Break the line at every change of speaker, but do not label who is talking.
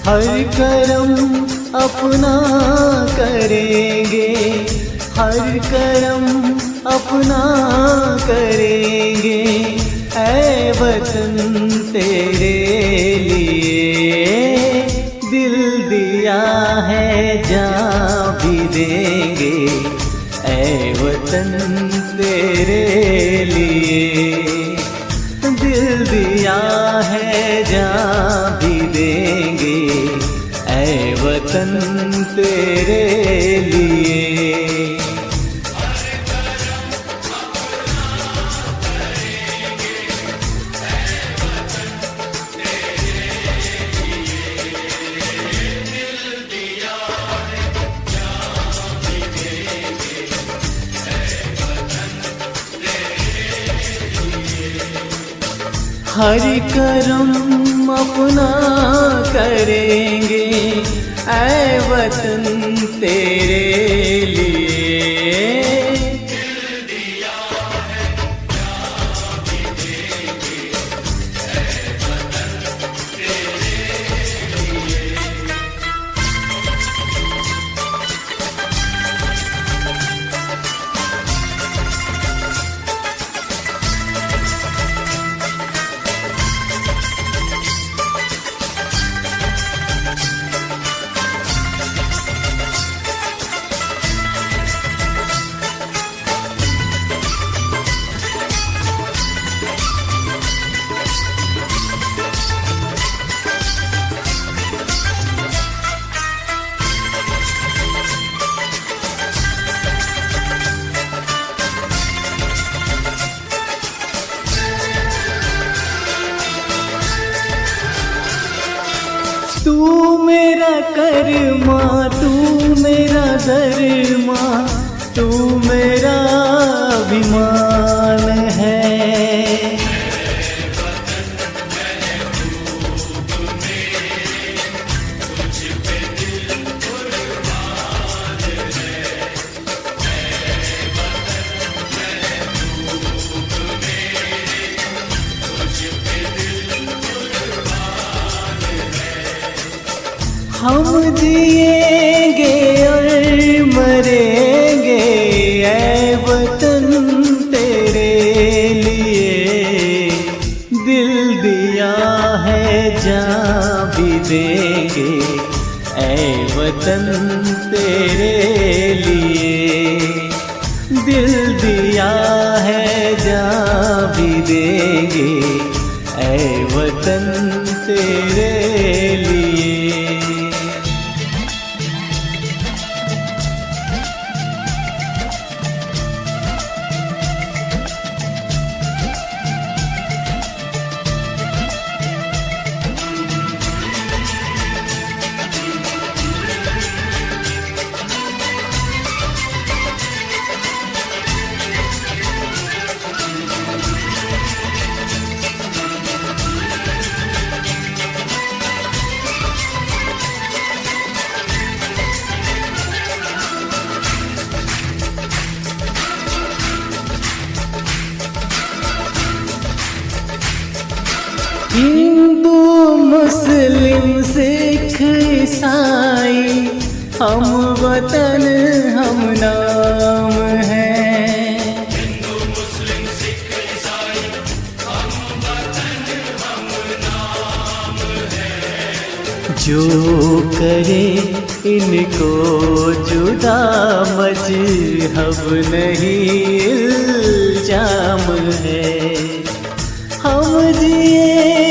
हर करम अपना करेंगे, हर करम अपना करेंगे, ऐ वतन तेरे लिए दिल दिया है जान भी देंगे, ऐ वतन तेरे लिए दिल दिया है जान भी देंगे, ऐ वतन तेरे लिए। हर करम अपना करेंगे, ऐ वतन तेरे लिए दिल दिया है जान भी देंगे, ऐ वतन तेरे लिए। तू मेरा कर्मा, तू मेरा धर्मा, तू मेरा अभिमान है। हम जिएंगे और मरेंगे, ऐ वतन तेरे लिए दिल दिया है जान भी देंगे, ऐ वतन तेरे लिए दिल दिया है जान भी देंगे, ऐ वतन तेरे लिए। हिंदू मुस्लिम सिख ईसाई हम वतन हम नाम हैं।
हिंदू मुस्लिम सिख ईसाई हम वतन हम नाम हैं।
जो करे इनको जुदा मजहब नहीं इल्जाम है। हम जिए